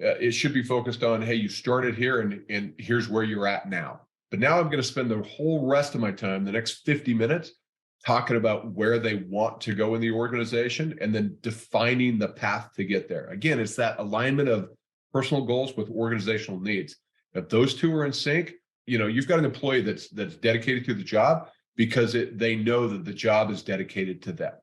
it should be focused on, hey, you started here and here's where you're at now. But now I'm going to spend the whole rest of my time, the next 50 minutes, talking about where they want to go in the organization and then defining the path to get there. Again, it's that alignment of personal goals with organizational needs. If those two are in sync, you've got an employee that's dedicated to the job because they know that the job is dedicated to them.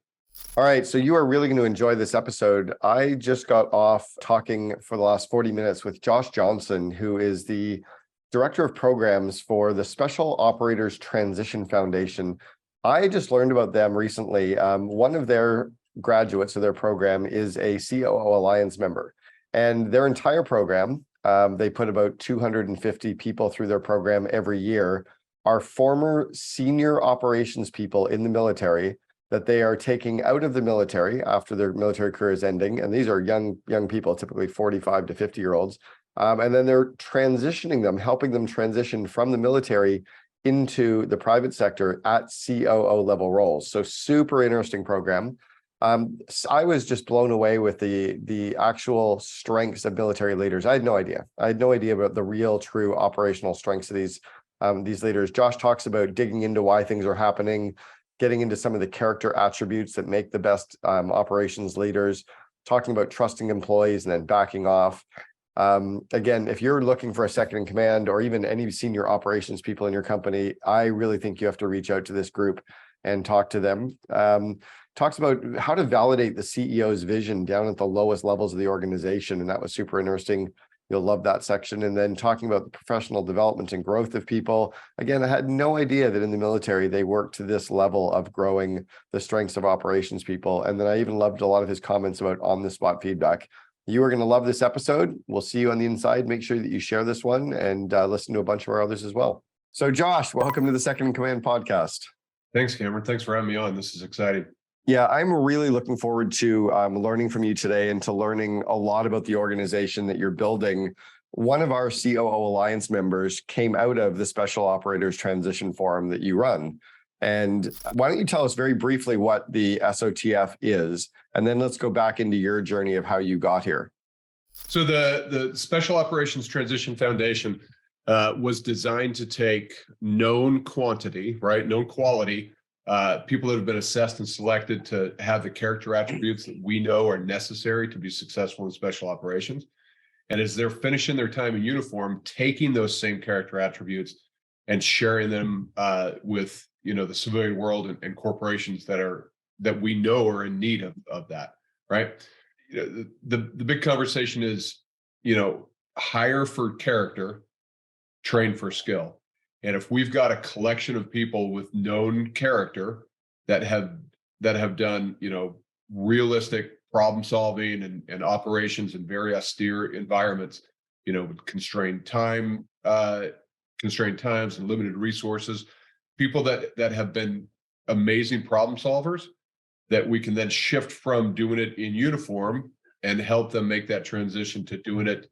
All right, so you are really going to enjoy this episode. I just got off talking for the last 40 minutes with Josh Johnson, who is the Director of Programs for the Special Operators Transition Foundation. I just learned about them recently. One of their graduates of their program is a COO Alliance member, and their entire program, they put about 250 people through their program every year, are former senior operations people in the military that they are taking out of the military after their military career is ending. And these are young people, typically 45 to 50-year-olds. And then they're transitioning them, helping them transition from the military into the private sector at COO level roles. So super interesting program. I was just blown away with the actual strengths of military leaders. I had no idea. I had no idea about the real, true operational strengths of these leaders. Josh talks about digging into why things are happening, getting into some of the character attributes that make the best operations leaders, talking about trusting employees and then backing off. Again, if you're looking for a second in command or even any senior operations people in your company, I really think you have to reach out to this group and talk to them. Talks about how to validate the CEO's vision down at the lowest levels of the organization. And that was super interesting. You'll love that section. And then talking about the professional development and growth of people. Again, I had no idea that in the military, they work to this level of growing the strengths of operations people. And then I even loved a lot of his comments about on-the-spot feedback. You are going to love this episode. We'll see you on the inside. Make sure that you share this one and listen to a bunch of our others as well. So Josh, welcome to the Second in Command podcast. Thanks, Cameron. Thanks for having me on. This is exciting. Yeah, I'm really looking forward to learning from you today and to learning a lot about the organization that you're building. One of our COO Alliance members came out of the Special Operators Transition Forum that you run. And why don't you tell us very briefly what the SOTF is, and then let's go back into your journey of how you got here. So the Special Operations Transition Foundation was designed to take known quantity, right, known quality, people that have been assessed and selected to have the character attributes that we know are necessary to be successful in special operations. And as they're finishing their time in uniform, taking those same character attributes and sharing them with the civilian world and corporations that we know are in need of that, right? The big conversation is, hire for character, train for skill. And if we've got a collection of people with known character that have done, realistic problem solving and operations in very austere environments, with constrained times and limited resources, people that have been amazing problem solvers, that we can then shift from doing it in uniform and help them make that transition to doing it,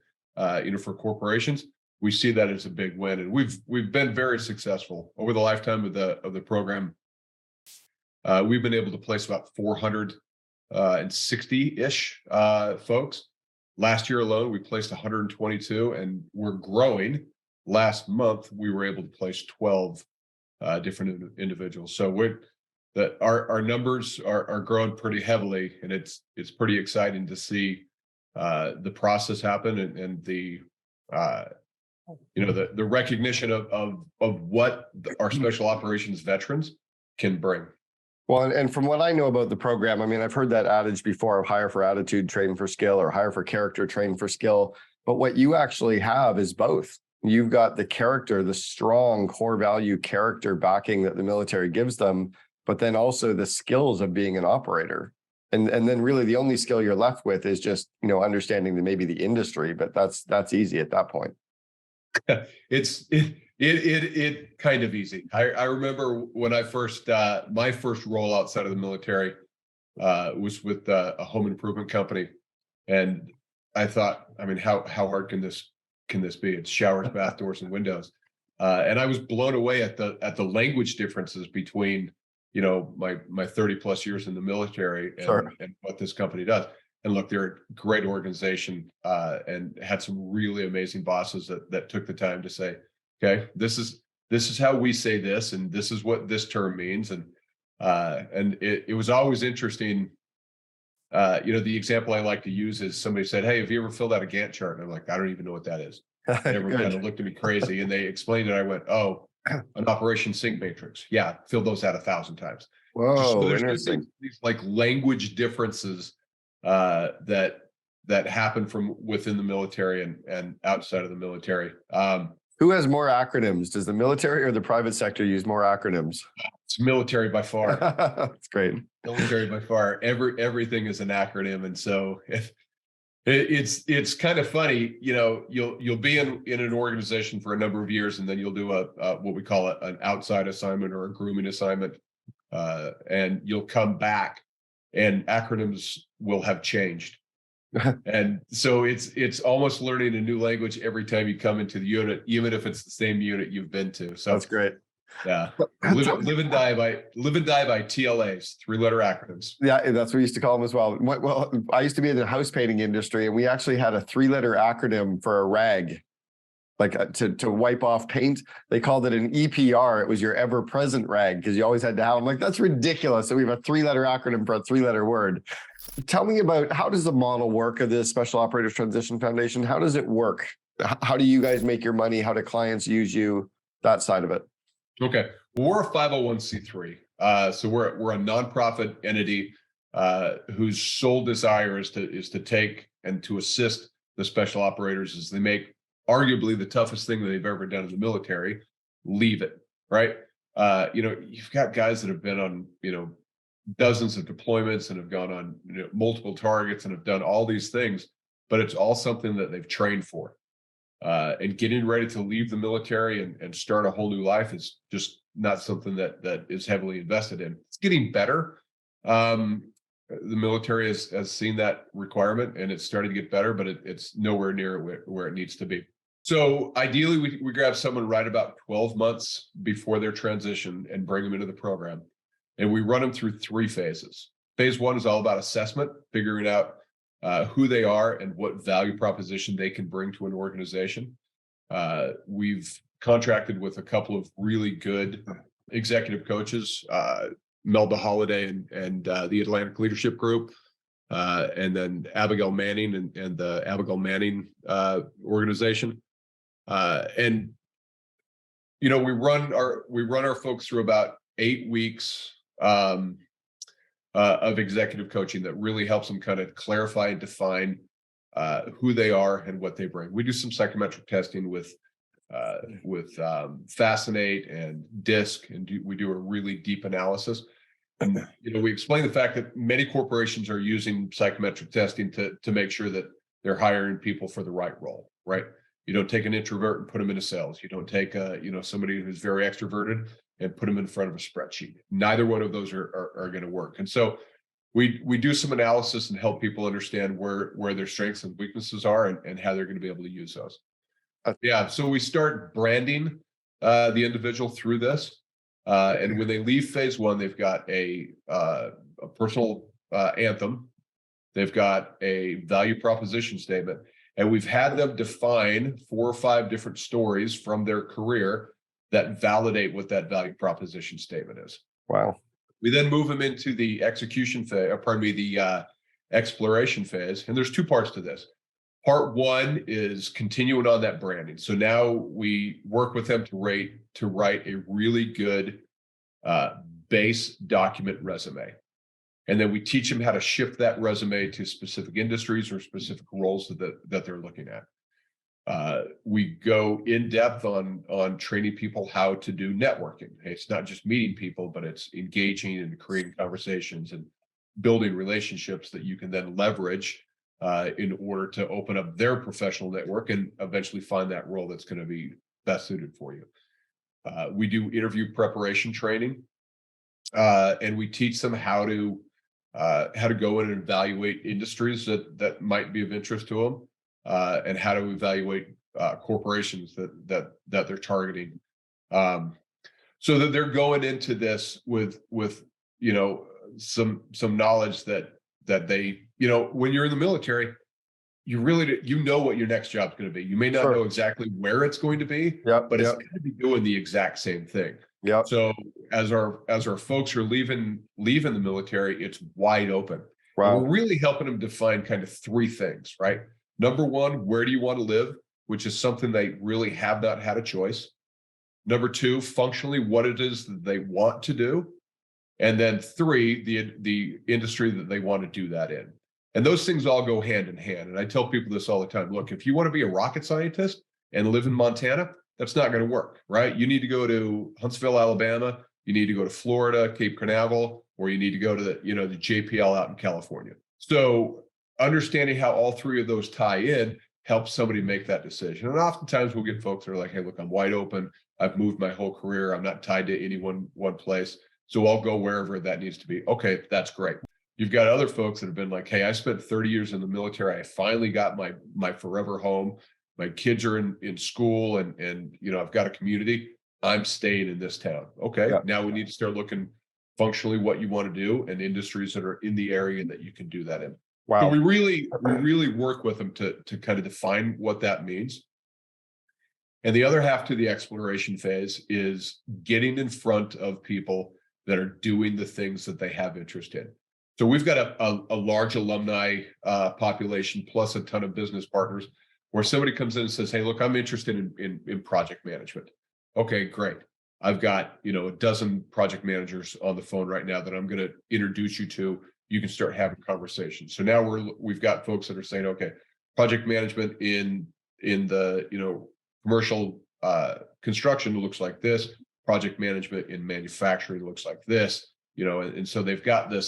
for corporations. We see that as a big win, and we've been very successful over the lifetime of the program. We've been able to place about 460-ish folks. Last year alone, we placed 122, and we're growing. Last month, we were able to place 12 different individuals. So our numbers are growing pretty heavily, and it's pretty exciting to see the process happen and the the recognition of what our special operations veterans can bring. Well, and from what I know about the program, I mean, I've heard that adage before of hire for attitude, train for skill, or hire for character, train for skill. But what you actually have is both. You've got the character, the strong core value character backing that the military gives them, but then also the skills of being an operator. And then really the only skill you're left with is just, understanding maybe the industry, but that's easy at that point. It kind of easy. I remember when I first my first role outside of the military was with a home improvement company, and I thought, how hard can this be? It's showers, bath doors, and windows, and I was blown away at the language differences between my 30 plus years in the military and what this company does. and look, they're a great organization, and had some really amazing bosses that took the time to say, okay, this is how we say this, and this is what this term means. And it was always interesting. The example I like to use is somebody said, hey, have you ever filled out a Gantt chart? And I'm like, I don't even know what that is. And everyone kind of looked at me crazy, and they explained it. I went, oh, an operation sync matrix. Yeah, filled those out 1,000 times. Whoa, So there's interesting. these like language differences that happen from within the military and outside of the military. Who has more acronyms? Does the military or the private sector use more acronyms? It's military by far. That's great. Military by far. Everything is an acronym, and so if it's kind of funny, you'll be in an organization for a number of years, and then you'll do a what we call an outside assignment or a grooming assignment, and you'll come back, and acronyms will have changed. And so it's almost learning a new language every time you come into the unit, even if it's the same unit you've been to. So that's great. Yeah, live and die by TLAs, 3-letter acronyms. Yeah, that's what we used to call them as well. Well, I used to be in the house painting industry, and we actually had a 3-letter acronym for a rag, like to wipe off paint. They called it an EPR. It was your ever-present rag, because you always had to have them. Like, that's ridiculous. So we have a 3-letter acronym for a 3-letter word. Tell me about, how does the model work of this Special Operators Transition Foundation? How does it work? How do you guys make your money? How do clients use you? That side of it. Okay, well, we're a 501c3, so we're a nonprofit entity whose sole desire is to take and to assist the special operators as they make arguably the toughest thing that they've ever done in the military, leave it. Right? You've got guys that have been on dozens of deployments and have gone on multiple targets and have done all these things, but it's all something that they've trained for. And getting ready to leave the military and start a whole new life is just not something that is heavily invested in. It's getting better. The military has seen that requirement, and it's starting to get better, but it's nowhere near where it needs to be. So ideally, we grab someone right about 12 months before their transition and bring them into the program. And we run them through 3 phases. Phase 1 is all about assessment, figuring out who they are and what value proposition they can bring to an organization. We've contracted with a couple of really good executive coaches, Melda Holliday and the Atlantic Leadership Group, and then Abigail Manning and the Abigail Manning organization. And we run our folks through about 8 weeks of executive coaching that really helps them kind of clarify and define who they are and what they bring. We do some psychometric testing with Fascinate and DISC, and we do a really deep analysis. And we explain the fact that many corporations are using psychometric testing to make sure that they're hiring people for the right role. Right? You don't take an introvert and put them into sales. You don't take somebody who's very extroverted and put them in front of a spreadsheet. Neither one of those are going to work. And so we do some analysis and help people understand where their strengths and weaknesses are and how they're going to be able to use those. So we start branding the individual through this. And when they leave phase 1, they've got a personal anthem. They've got a value proposition statement. And we've had them define 4 or 5 different stories from their career that validate what that value proposition statement is. Wow. We then move them into the execution phase, the exploration phase. And there's 2 parts to this. Part 1 is continuing on that branding. So now we work with them to write a really good base document resume. And then we teach them how to shift that resume to specific industries or specific roles that they're looking at. We go in depth on training people how to do networking. It's not just meeting people, but it's engaging and creating conversations and building relationships that you can then leverage in order to open up their professional network and eventually find that role that's going to be best suited for you. We do interview preparation training, and we teach them how to go in and evaluate industries that might be of interest to them. And how to evaluate corporations that they're targeting, so that they're going into this with some knowledge that they when you're in the military, you really, know what your next job's going to be. You may not know exactly where it's going to be, but it's going to be doing the exact same thing. So as our folks are leaving the military, it's wide open. And we're really helping them define kind of three things, right? Number one, where do you want to live? Which is something they really have not had a choice. Number two, functionally, what it is that they want to do. And then three, the industry that they want to do that in. And those things all go hand in hand. And I tell people this all the time. Look, if you want to be a rocket scientist and live in Montana, that's not going to work, right? You need to go to Huntsville, Alabama. You need to go to Florida, Cape Canaveral, or you need to go to the JPL out in California. So understanding how all three of those tie in helps somebody make that decision. And oftentimes we'll get folks that are like, hey, look, I'm wide open. I've moved my whole career. I'm not tied to any one place. So I'll go wherever that needs to be. Okay, that's great. You've got other folks that have been like, hey, I spent 30 years in the military. I finally got my forever home. My kids are in school and I've got a community. I'm staying in this town. Okay, now we need to start looking functionally what you want to do and industries that are in the area that you can do that in. So we really work with them to kind of define what that means. And the other half to the exploration phase is getting in front of people that are doing the things that they have interest in. So we've got a large alumni population plus a ton of business partners where somebody comes in and says, hey, look, I'm interested in project management. Okay, great. I've got, a dozen project managers on the phone right now that I'm going to introduce you to. You can start having conversations. So now we've got folks that are saying, okay, project management in the, commercial construction looks like this. Project management in manufacturing looks like this, and so they've got a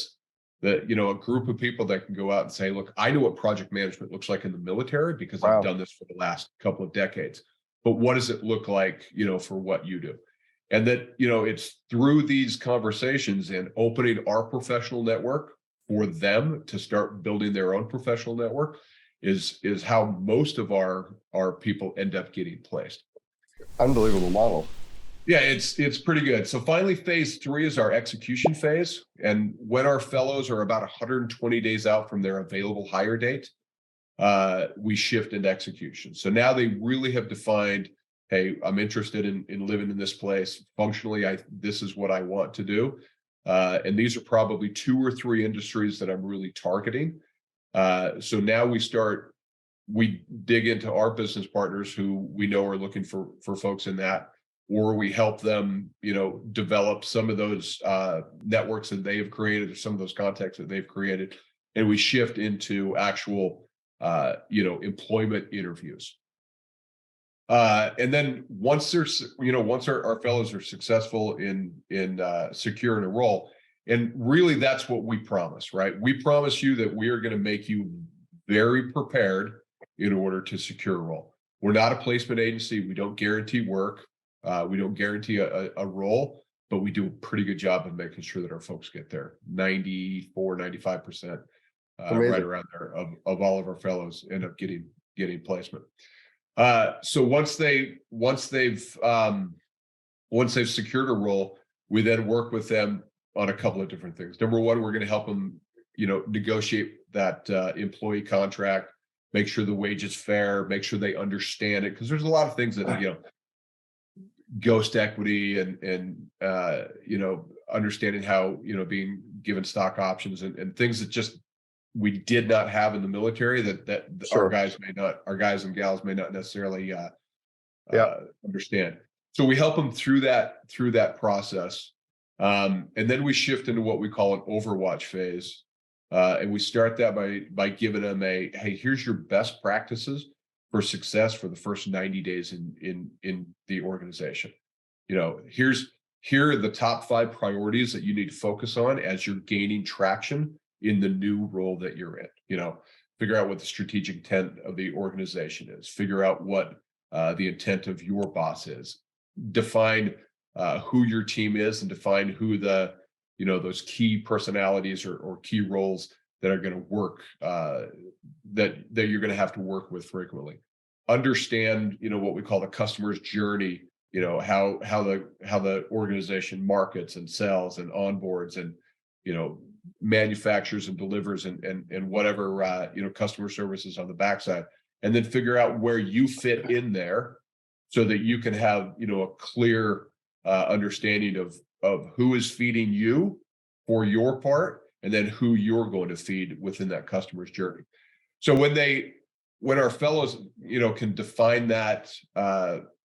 group of people that can go out and say, look, I know what project management looks like in the military because I've done this for the last couple of decades. But what does it look like, for what you do? And that, it's through these conversations and opening our professional network for them to start building their own professional network is how most of our people end up getting placed. Unbelievable model. Yeah, it's pretty good. So finally, phase 3 is our execution phase. And when our fellows are about 120 days out from their available hire date, we shift into execution. So now they really have defined, hey, I'm interested in living in this place. Functionally, this is what I want to do. And these are probably 2 or 3 industries that I'm really targeting. So now we dig into our business partners who we know are looking for folks in that, or we help them, develop some of those networks that they have created or some of those contacts that they've created. And we shift into actual, employment interviews. And then once our fellows are successful in securing a role, and really that's what we promise, right? We promise you that we are going to make you very prepared in order to secure a role. We're not a placement agency. We don't guarantee work. We don't guarantee a role, but we do a pretty good job of making sure that our folks get there. 94-95%, right around there of all of our fellows end up getting placement. So once they've secured a role, we then work with them on a couple of different things. Number one, we're going to help them, negotiate that employee contract, make sure the wage is fair, make sure they understand it, because there's a lot of things that ghost equity and understanding how being given stock options and things that just we did not have in the military that our guys and gals may not necessarily understand. So we help them through that process, and then we shift into what we call an overwatch phase, and we start that by giving them hey, here's your best practices for success for the first 90 days in the organization. Here are the top 5 priorities that you need to focus on as you're gaining traction in the new role that you're in. Figure out what the strategic intent of the organization is. Figure out what the intent of your boss is. Define who your team is and define who the those key personalities or key roles that are going to work that you're going to have to work with frequently. Understand what we call the customer's journey. How the organization markets and sells and onboards and manufactures and delivers and whatever, customer services on the backside, and then figure out where you fit in there so that you can have, a clear understanding of who is feeding you for your part, and then who you're going to feed within that customer's journey. So when our fellows, can define that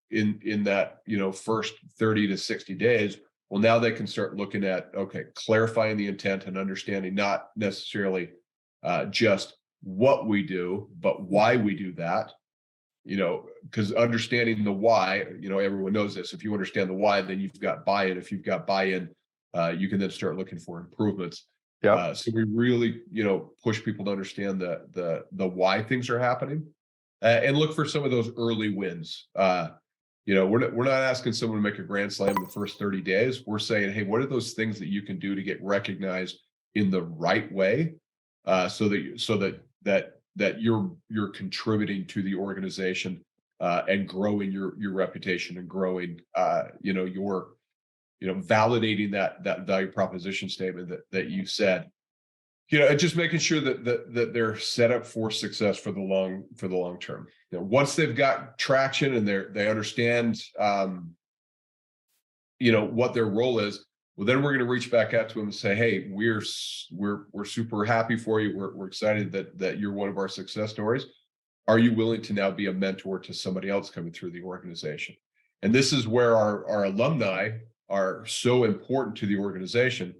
in that, first 30 to 60 days, well, now they can start looking at, okay, clarifying the intent and understanding not necessarily just what we do, but why we do that. Because understanding the why, everyone knows this. If you understand the why, then you've got buy-in. If you've got buy-in, you can then start looking for improvements. Yeah. So we really, push people to understand the why things are happening, and look for some of those early wins. We're not asking someone to make a grand slam in the first 30 days. We're saying, hey, what are those things that you can do to get recognized in the right way, so that you're contributing to the organization, and growing your reputation, and growing your validating that value proposition statement that you said, and just making sure that they're set up for success for the long term. Once they've got traction and they understand what their role is, well, then we're going to reach back out to them and say, hey, we're super happy for you. We're excited that you're one of our success stories. Are you willing to now be a mentor to somebody else coming through the organization? And this is where our alumni are so important to the organization.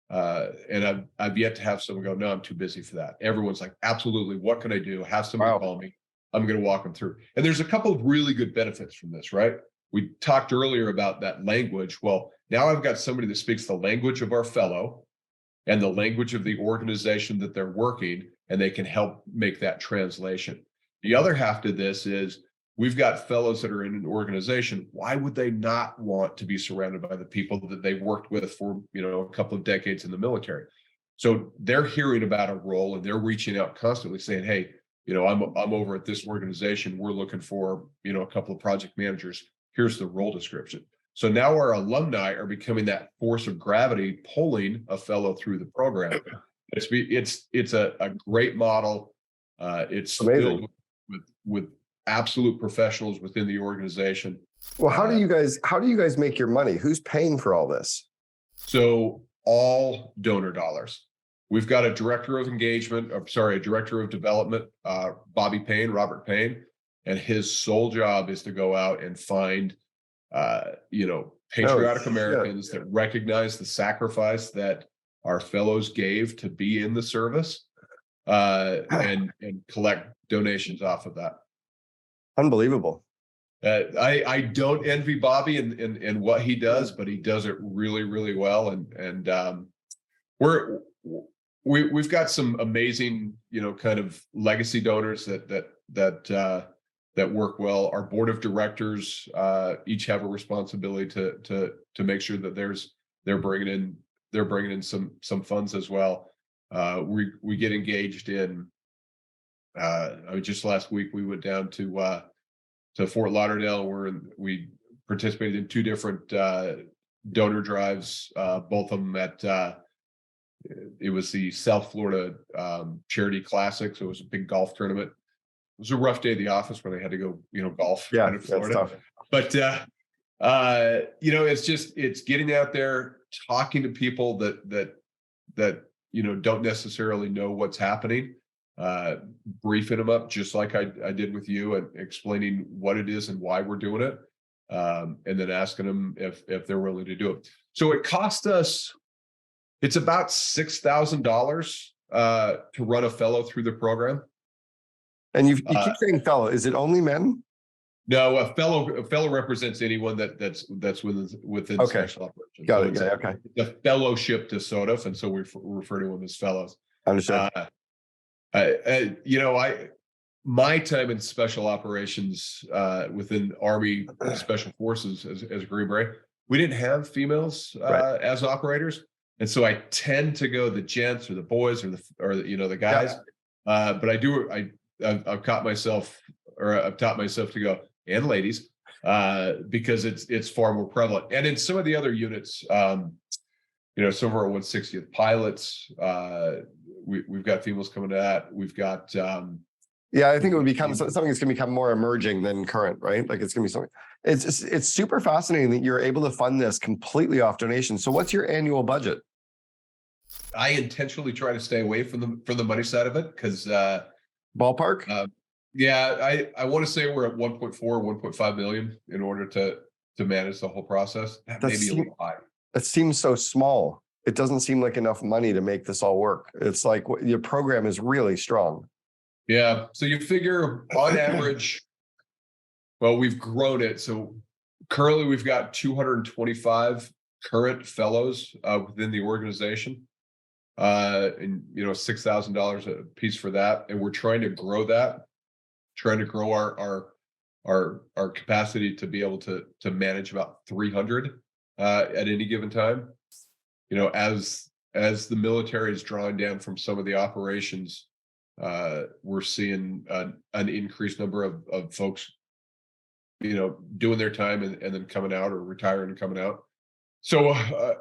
And I've yet to have someone go, no, I'm too busy for that. Everyone's like, absolutely. What can I do? Have somebody call me. I'm going to walk them through. And there's a couple of really good benefits from this, right? We talked earlier about that language. Well, now I've got somebody that speaks the language of our fellow and the language of the organization that they're working, and they can help make that translation. The other half to this is we've got fellows that are in an organization. Why would they not want to be surrounded by the people that they worked with for, a couple of decades in the military? So they're hearing about a role, and they're reaching out constantly saying, hey, I'm over at this organization. We're looking for, a couple of project managers. Here's the role description. So now our alumni are becoming that force of gravity, pulling a fellow through the program. It's a great model. It's amazing. Filled with absolute professionals within the organization. Well, how do you guys make your money? Who's paying for all this? So all donor dollars. We've got a director of development, Robert Payne, and his sole job is to go out and find, patriotic Americans that recognize the sacrifice that our fellows gave to be in the service, and collect donations off of that. Unbelievable. I don't envy Bobby and what he does, but he does it really, really well. And we've got some amazing, kind of legacy donors that work well. Our board of directors each have a responsibility to make sure that they're bringing in some funds as well. We get engaged in. Just last week we went down to Fort Lauderdale, where we participated in 2 different donor drives. Both of them at it was the South Florida Charity Classic, so it was a big golf tournament. It was a rough day at the office when I had to go, golf in Florida. But it's getting out there, talking to people that don't necessarily know what's happening, briefing them up just like I did with you, and explaining what it is and why we're doing it, and then asking them if they're willing to do it. So it cost us, it's about $6,000 to run a fellow through the program. And you keep saying fellow. Is it only men? No, a fellow represents anyone that's within special operations. Got it. Okay. The fellowship to SOTF, and so we refer to them as fellows. Understood. My time in special operations within Army Special Forces as Green Beret, we didn't have females as operators, and so I tend to go the gents or the boys or the guys. Yeah. But I've taught myself to go, and ladies, because it's far more prevalent. And in some of the other units, some of our 160th pilots. We've got females coming to that. We've got yeah, I think it would become something that's going to become more emerging than current, right? Like it's going to be something. It's super fascinating that you're able to fund this completely off donations. So what's your annual budget? I intentionally try to stay away from the money side of it because Ballpark? Yeah, I want to say we're at 1.4, 1.5 million in order to manage the whole process. That may be a little high. It seems so small. It doesn't seem like enough money to make this all work. It's like your program is really strong. Yeah. So you figure on average, well, we've grown it. So currently we've got 225 current fellows within the organization. And $6,000 a piece for that. And we're trying to grow that, trying to grow our capacity to be able to manage about 300 at any given time. As the military is drawing down from some of the operations, we're seeing an increased number of folks, doing their time and then coming out, or retiring and coming out. So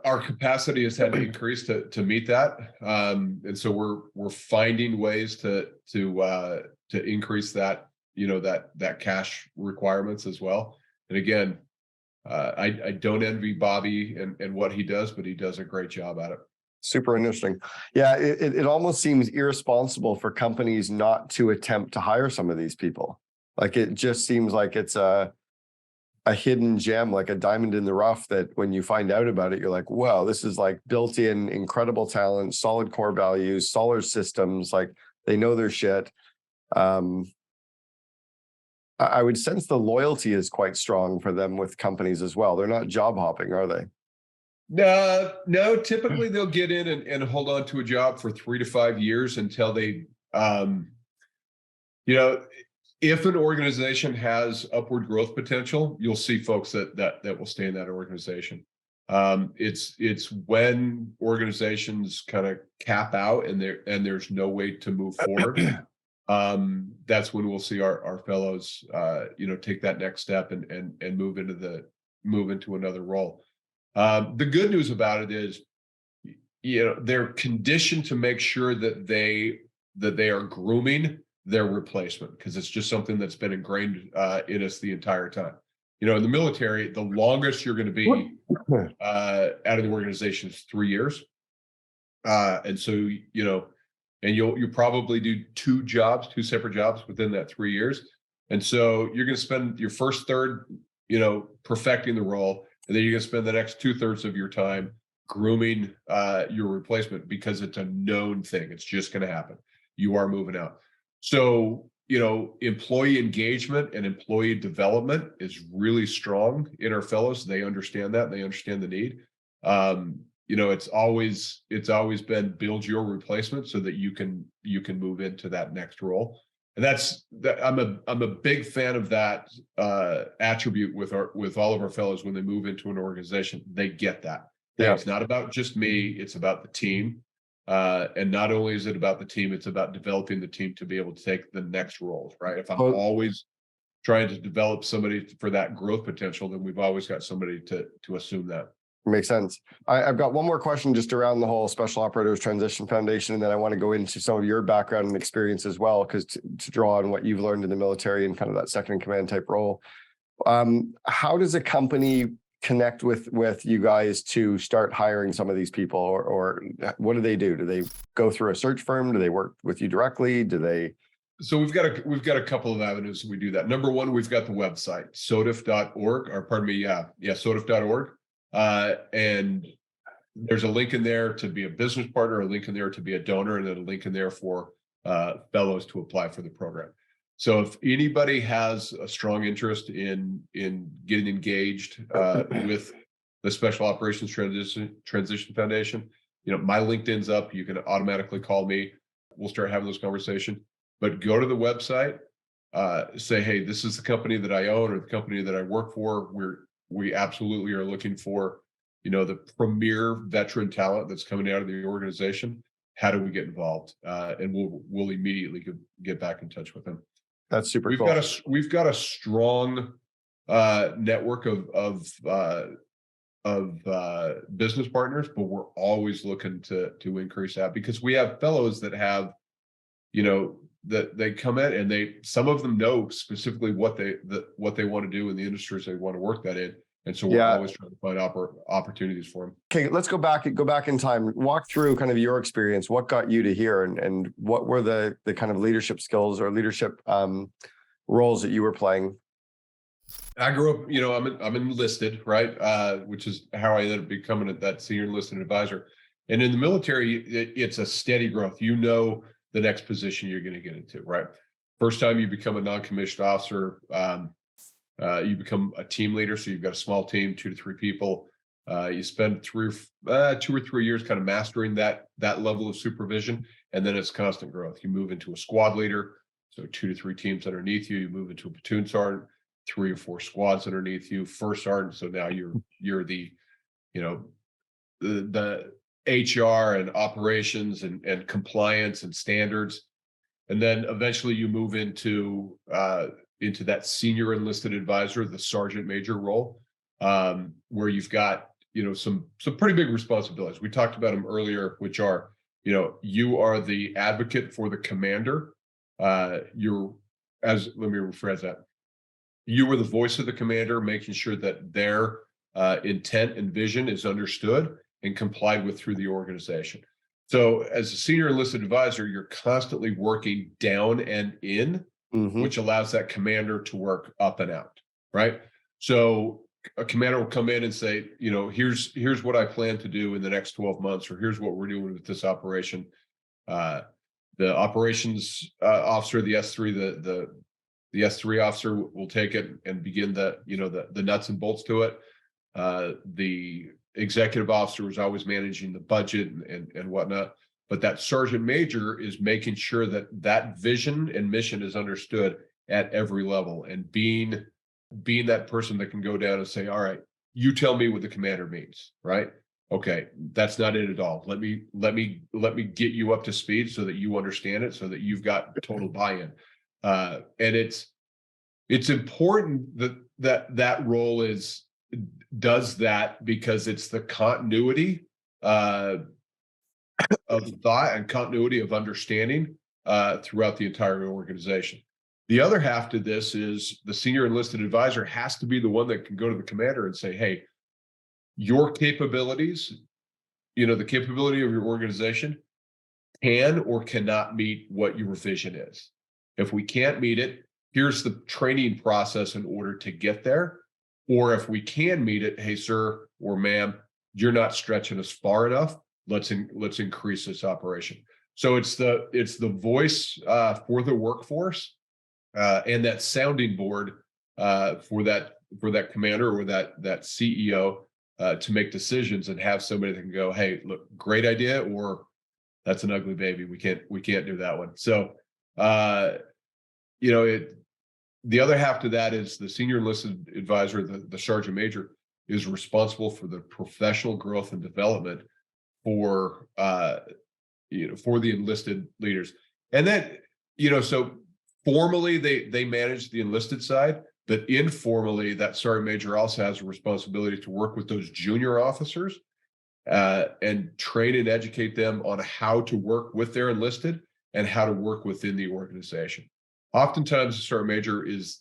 our capacity has had to increase to meet that, and so we're finding ways to increase that, that cash requirements as well. And again, I don't envy Bobby and what he does, but he does a great job at it. Super interesting. Yeah, it almost seems irresponsible for companies not to attempt to hire some of these people. Like it just seems like it's a hidden gem, like a diamond in the rough, that when you find out about it, you're like, wow, this is like built in incredible talent, solid core values, solid systems, like they know their shit. I would sense the loyalty is quite strong for them with companies as well. They're not job hopping, are they? No, typically they'll get in and hold on to a job for 3 to 5 years until they, if an organization has upward growth potential, you'll see folks that will stay in that organization. It's when organizations kind of cap out and there's no way to move forward. That's when we'll see our fellows, take that next step and move into another role. The good news about it is, they're conditioned to make sure that they are grooming their replacement, because it's just something that's been ingrained in us the entire time. In the military, the longest you're going to be out of the organization is 3 years, and so and you'll probably do two separate jobs within that 3 years, and so you're going to spend your first third, perfecting the role, and then you're going to spend the next 2/3 of your time grooming your replacement, because it's a known thing. It's just going to happen. You are moving out. So, employee engagement and employee development is really strong in our fellows. They understand that. They understand the need. It's always been build your replacement so that you can move into that next role. And I'm a big fan of that attribute with all of our fellows. When they move into an organization, they get that. Yeah. It's not about just me, it's about the team. And not only is it about the team, it's about developing the team to be able to take the next roles, right? If I'm always trying to develop somebody for that growth potential, then we've always got somebody to assume that. Makes sense. I've got one more question just around the whole Special Operators Transition Foundation, and then I want to go into some of your background and experience as well, because to draw on what you've learned in the military and kind of that second in command type role. How does a company connect with you guys to start hiring some of these people, or what do they do? Do they go through a search firm? Do they work with you directly? So we've got a couple of avenues we do that. Number one, we've got the website, sodif.org, or pardon me, sodif.org. And there's a link in there to be a business partner, a link in there to be a donor, and then a link in there for fellows to apply for the program. So if anybody has a strong interest in getting engaged with the Special Operations Transition Foundation, my LinkedIn's up. You can automatically call me. We'll start having this conversation. But go to the website, say, hey, this is the company that I own or the company that I work for. We absolutely are looking for, the premier veteran talent that's coming out of the organization. How do we get involved? And we'll immediately get back in touch with them. That's super cool. We've got a strong network of business partners, but we're always looking to increase that because we have fellows that have, that they come in and some of them know specifically what they want to do in the industries they want to work that in. And so we're always trying to find opportunities for them. Okay, let's go back in time. Walk through kind of your experience. What got you to here, and what were the kind of leadership skills or leadership roles that you were playing? I grew up, I'm enlisted, right? Which is how I ended up becoming that senior enlisted advisor. And in the military, it's a steady growth. The next position you're going to get into, right? First time you become a non-commissioned officer, you become a team leader. So you've got a small team, 2 to 3 people. You spend 2 or 3 years kind of mastering that level of supervision. And then it's constant growth. You move into a squad leader. So 2 to 3 teams underneath you. You move into a platoon sergeant, 3 or 4 squads underneath you, first sergeant. So now you're the, the HR and operations and compliance and standards. And then eventually you move into that senior enlisted advisor, the sergeant major role, where you've got, some pretty big responsibilities. We talked about them earlier, which are, you are the advocate for the commander. Let me rephrase that. You were the voice of the commander, making sure that their intent and vision is understood and complied with through the organization. So as a senior enlisted advisor, you're constantly working down and in, which allows that commander to work up and out, right? So a commander will come in and say, here's what I plan to do in the next 12 months, or here's what we're doing with this operation. The operations officer, the S3, the S3 officer will take it and begin the nuts and bolts to it. The executive officer is always managing the budget and whatnot, but that sergeant major is making sure that vision and mission is understood at every level, and being that person that can go down and say, all right, you tell me what the commander means, right? Okay, that's not it at all. Let me get you up to speed so that you understand it, so that you've got total buy-in. And it's important that role does that, because it's the continuity of thought and continuity of understanding throughout the entire organization. The other half to this is the senior enlisted advisor has to be the one that can go to the commander and say, hey, your capabilities, the capability of your organization can or cannot meet what your vision is. If we can't meet it, here's the training process in order to get there. Or if we can meet it, hey, sir or ma'am, you're not stretching us far enough. Let's increase this operation. So it's the voice for the workforce and that sounding board for that commander or that CEO to make decisions, and have somebody that can go, hey, look, great idea, or that's an ugly baby. We can't do that one. So the other half to that is the senior enlisted advisor, the sergeant major, is responsible for the professional growth and development for the enlisted leaders. And then, so formally they manage the enlisted side, but informally that sergeant major also has a responsibility to work with those junior officers and train and educate them on how to work with their enlisted and how to work within the organization. Oftentimes the sergeant major he's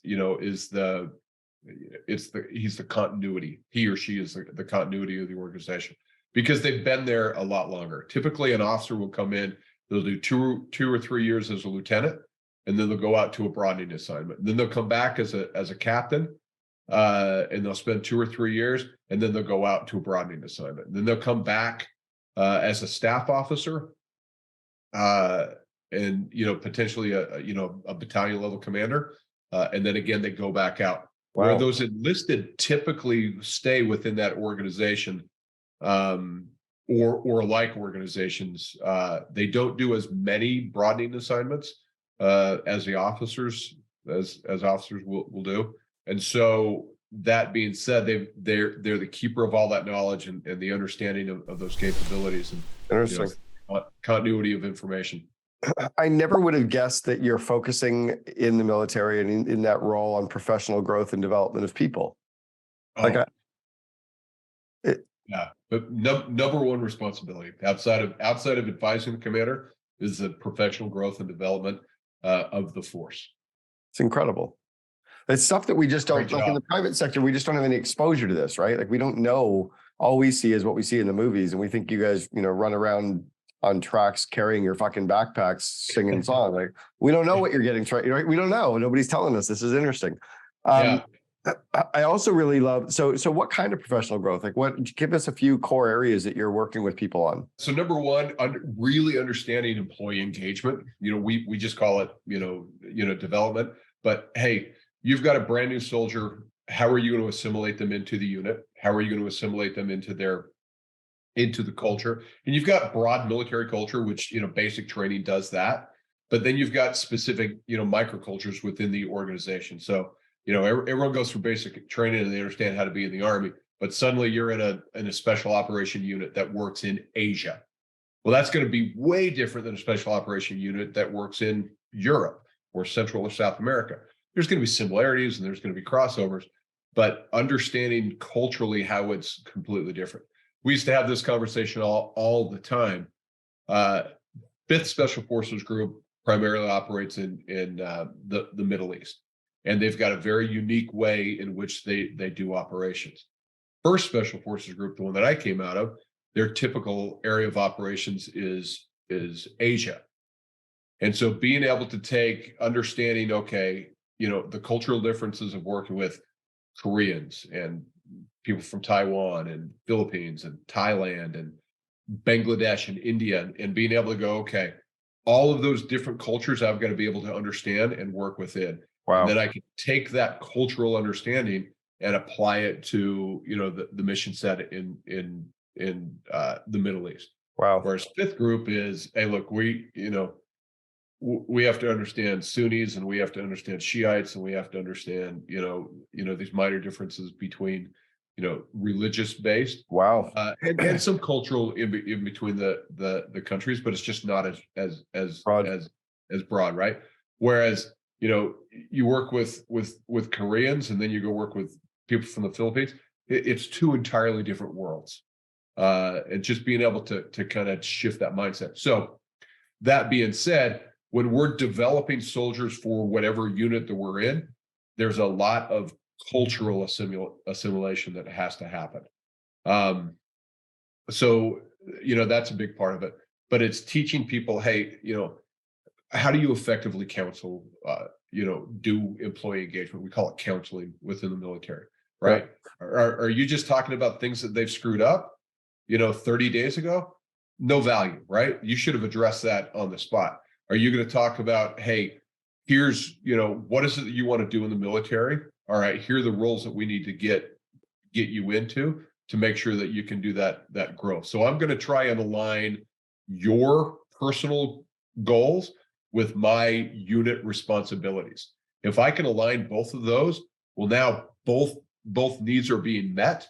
the continuity. He or she is the continuity of the organization, because they've been there a lot longer. Typically an officer will come in, they'll do two or 3 years as a lieutenant, and then they'll go out to a broadening assignment. Then they'll come back as a captain, and they'll spend 2 or 3 years, and then they'll go out to a broadening assignment. Then they'll come back as a staff officer, and potentially a battalion level commander, and then again they go back out. Wow. Where those enlisted typically stay within that organization, or like organizations, they don't do as many broadening assignments as the officers as officers will do. And so that being said, they're the keeper of all that knowledge and the understanding of those capabilities and interesting continuity of information. I never would have guessed that you're focusing in the military and in that role on professional growth and development of people. Yeah, but number one responsibility outside of advising the commander is the professional growth and development of the force. It's incredible. It's stuff that we just don't, like in the private sector, we just don't have any exposure to this, right? Like we don't know, all we see is what we see in the movies. And we think you guys, run around on tracks carrying your fucking backpacks, singing songs. Like we don't know what you're getting, right? We don't know. Nobody's telling us. This is interesting. Yeah. I also really love, so what kind of professional growth? Like give us a few core areas that you're working with people on. So number one, really understanding employee engagement. We just call it, development, but hey, you've got a brand new soldier. How are you going to assimilate them into the unit? How are you going to assimilate them into the culture? And you've got broad military culture, which, basic training does that. But then you've got specific, microcultures within the organization. So, everyone goes through basic training and they understand how to be in the Army, but suddenly you're in a special operation unit that works in Asia. Well, that's going to be way different than a special operation unit that works in Europe or Central or South America. There's going to be similarities and there's going to be crossovers, but understanding culturally how it's completely different. We used to have this conversation all the time. 5th Special Forces Group primarily operates in the Middle East, and they've got a very unique way in which they do operations. 1st Special Forces Group, the one that I came out of, their typical area of operations is Asia. And so being able to understanding, okay, the cultural differences of working with Koreans and people from Taiwan and Philippines and Thailand and Bangladesh and India, and being able to go, okay, all of those different cultures I've got to be able to understand and work within. Wow. And then I can take that cultural understanding and apply it to, the mission set in the Middle East. Wow. Whereas 5th group is, hey, look, we have to understand Sunnis and we have to understand Shiites and we have to understand, these minor differences between, religious based. Wow. And some cultural in between the countries, but it's just not as broad, right? Whereas, you work with Koreans and then you go work with people from the Philippines. It's 2 entirely different worlds. And just being able to kind of shift that mindset. So that being said, when we're developing soldiers for whatever unit that we're in, there's a lot of cultural assimilation that has to happen. So, that's a big part of it, but it's teaching people, hey, how do you effectively counsel, do employee engagement? We call it counseling within the military, right? Yeah. Are you just talking about things that they've screwed up, 30 days ago? No value, right? You should have addressed that on the spot. Are you going to talk about, hey, here's, what is it that you want to do in the military? All right, here are the roles that we need to get you into to make sure that you can do that growth. So I'm going to try and align your personal goals with my unit responsibilities. If I can align both of those, well, now both needs are being met,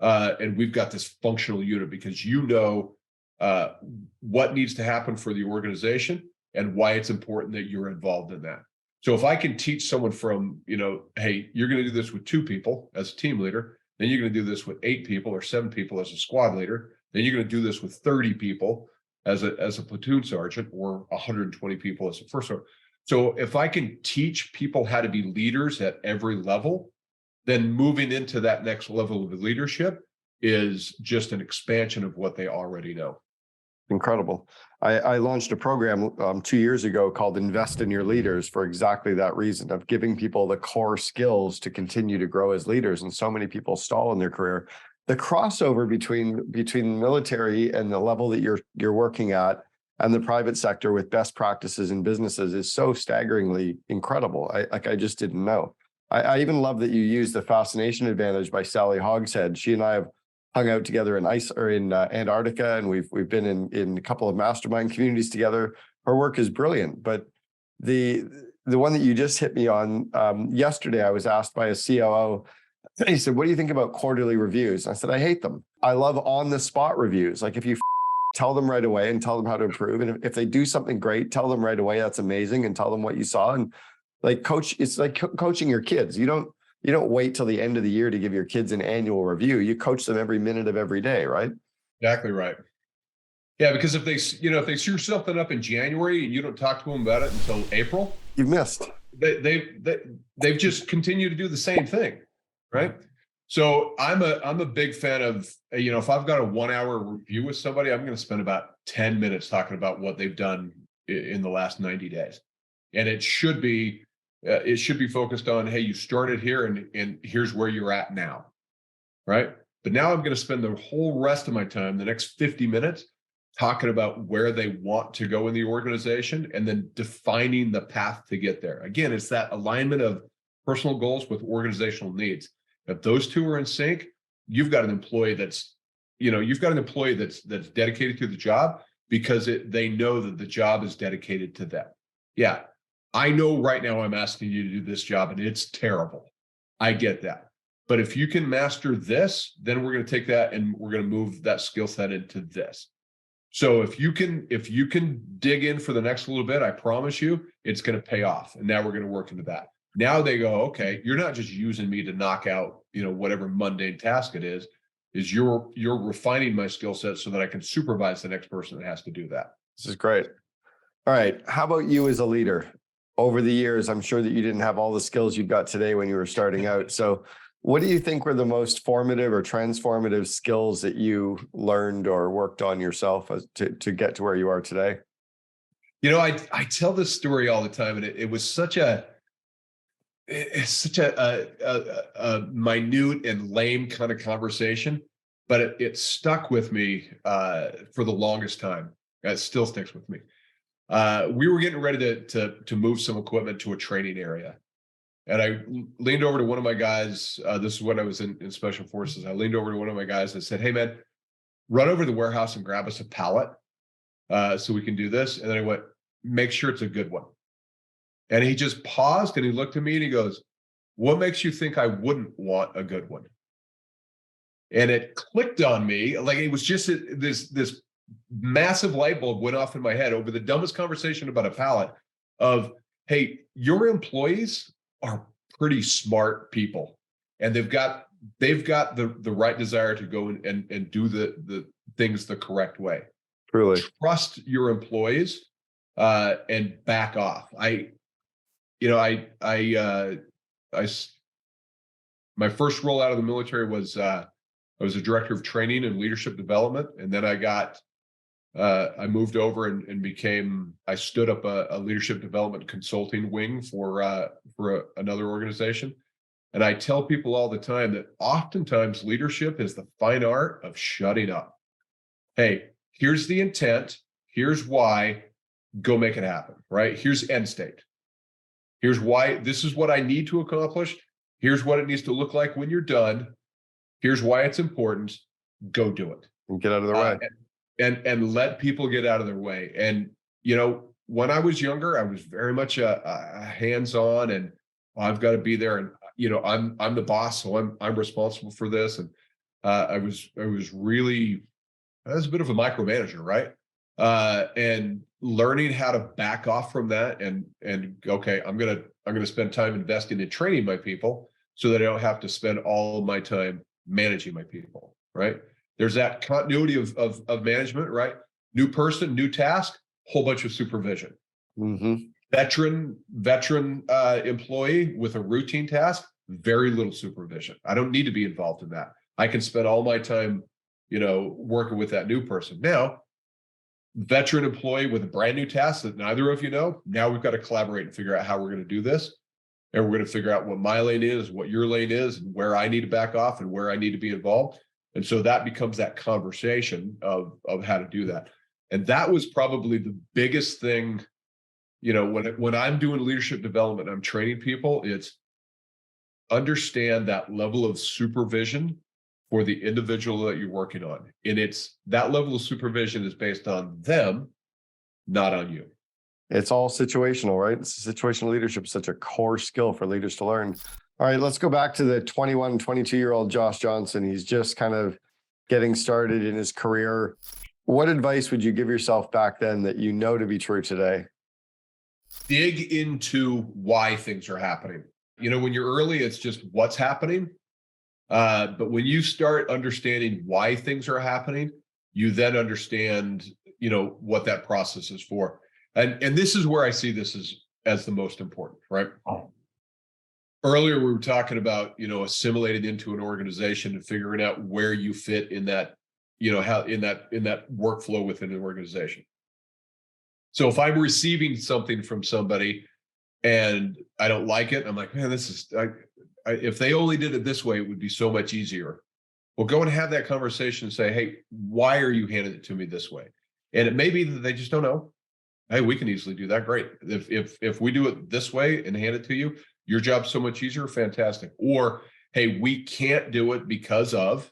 and we've got this functional unit because what needs to happen for the organization and why it's important that you're involved in that. So if I can teach someone from, hey, you're going to do this with 2 people as a team leader, then you're going to do this with 8 people or 7 people as a squad leader, then you're going to do this with 30 people as a platoon sergeant or 120 people as a first sergeant. So if I can teach people how to be leaders at every level, then moving into that next level of leadership is just an expansion of what they already know. Incredible. I launched a program 2 years ago called Invest in Your Leaders for exactly that reason of giving people the core skills to continue to grow as leaders. And so many people stall in their career. The crossover between military and the level that you're working at and the private sector with best practices in businesses is so staggeringly incredible. I just didn't know. I even love that you use the fascination advantage by Sally Hogshead. She and I have hung out together in Antarctica, and we've been in a couple of mastermind communities together. Her work is brilliant, but the one that you just hit me on yesterday, I was asked by a COO. He said, "What do you think about quarterly reviews?" I said, "I hate them. I love on the spot reviews. Like if you tell them right away and tell them how to improve, and if they do something great, tell them right away that's amazing, and tell them what you saw. And like it's like coaching your kids. You you don't wait till the end of the year to give your kids an annual review. You coach them every minute of every day, right? Exactly right. Yeah, because if they screw something up in January and you don't talk to them about it until April, you've missed. They've just continued to do the same thing, right? So I'm a big fan of, if I've got a 1 hour review with somebody, I'm going to spend about 10 minutes talking about what they've done in the last 90 days. And it should be focused on, hey, you started here and here's where you're at now, right? But now I'm going to spend the whole rest of my time, the next 50 minutes, talking about where they want to go in the organization and then defining the path to get there. Again, it's that alignment of personal goals with organizational needs. If those two are in sync, you've got an employee that's dedicated to the job because they know that the job is dedicated to them. Yeah, I know right now I'm asking you to do this job and it's terrible. I get that. But if you can master this, then we're going to take that and we're going to move that skill set into this. So if you can dig in for the next little bit, I promise you it's going to pay off. And now we're going to work into that. Now they go, okay, you're not just using me to knock out, whatever mundane task it is you're refining my skill set so that I can supervise the next person that has to do that. This is great. All right. How about you as a leader? Over the years, I'm sure that you didn't have all the skills you got today when you were starting out. So what do you think were the most formative or transformative skills that you learned or worked on yourself to get to where you are today? I tell this story all the time, and it was such a minute and lame kind of conversation, but it stuck with me for the longest time. It still sticks with me. We were getting ready to move some equipment to a training area. And I leaned over to one of my guys. This is when I was in Special Forces. I leaned over to one of my guys and said, hey, man, run over to the warehouse and grab us a pallet so we can do this. And then I went, make sure it's a good one. And he just paused and he looked at me and he goes, what makes you think I wouldn't want a good one? And it clicked on me. Like it was just this massive light bulb went off in my head over the dumbest conversation about a pallet of, hey, your employees are pretty smart people and they've got the right desire to go and do the things the correct way. Truly. Trust your employees and back off. My first role out of the military was I was a director of training and leadership development, and then I moved over and I stood up a leadership development consulting wing for another organization. And I tell people all the time that oftentimes leadership is the fine art of shutting up. Hey, here's the intent. Here's why. Go make it happen, right? Here's end state. Here's why. This is what I need to accomplish. Here's what it needs to look like when you're done. Here's why it's important. Go do it. And get out of the way. And let people get out of their way. And, when I was younger, I was very much a hands-on and I've got to be there. And, I'm the boss, so I'm responsible for this. And I was a bit of a micromanager, right? And learning how to back off from that and okay, I'm gonna spend time investing in training my people so that I don't have to spend all of my time managing my people, right? There's that continuity of management, right? New person, new task, whole bunch of supervision. Mm-hmm. Veteran employee with a routine task, very little supervision. I don't need to be involved in that. I can spend all my time, working with that new person. Now, veteran employee with a brand new task that neither of you know, now we've got to collaborate and figure out how we're going to do this. And we're going to figure out what my lane is, what your lane is, and where I need to back off and where I need to be involved. And so that becomes that conversation of how to do that. And that was probably the biggest thing, when I'm doing leadership development, I'm training people, it's understand that level of supervision for the individual that you're working on. And that level of supervision is based on them, not on you. It's all situational, right? Situational leadership is such a core skill for leaders to learn. All right, let's go back to the 21, 22-year-old Josh Johnson. He's just kind of getting started in his career. What advice would you give yourself back then that you know to be true today? Dig into why things are happening. When you're early, it's just what's happening. But when you start understanding why things are happening, you then understand, what that process is for. And this is where I see this as the most important, right? Earlier, we were talking about, assimilating into an organization and figuring out where you fit in that, how in that workflow within an organization. So if I'm receiving something from somebody and I don't like it, I'm like, man, if they only did it this way, it would be so much easier. Well, go and have that conversation and say, hey, why are you handing it to me this way? And it may be that they just don't know. Hey, we can easily do that. Great. If we do it this way and hand it to you, your job's so much easier. Fantastic. Or, hey, we can't do it because of,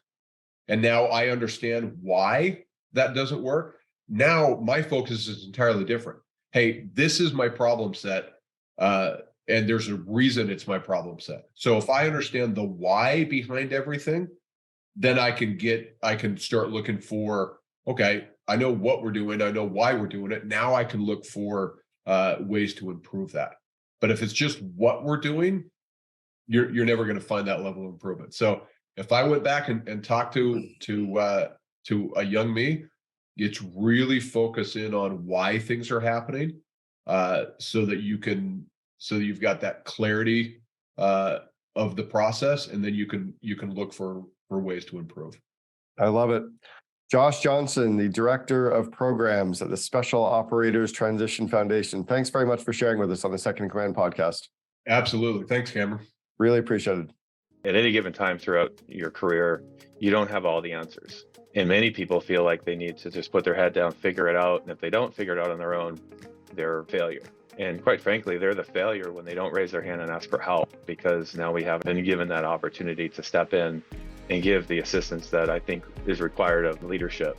and now I understand why that doesn't work. Now my focus is entirely different. Hey, this is my problem set. And there's a reason it's my problem set. So if I understand the why behind everything, then I can start looking for, okay, I know what we're doing. I know why we're doing it. Now I can look for ways to improve that. But if it's just what we're doing, you're never going to find that level of improvement. So if I went back and talked to a young me, it's really focus in on why things are happening, so that you've got that clarity of the process, and then you can look for ways to improve. I love it. Josh Johnson, the Director of Programs at the Special Operators Transition Foundation. Thanks very much for sharing with us on the Second in Command podcast. Absolutely. Thanks, Cameron. Really appreciate it. At any given time throughout your career, you don't have all the answers. And many people feel like they need to just put their head down, figure it out. And if they don't figure it out on their own, they're a failure. And quite frankly, they're the failure when they don't raise their hand and ask for help, because now we haven't been given that opportunity to step in and give the assistance that I think is required of leadership.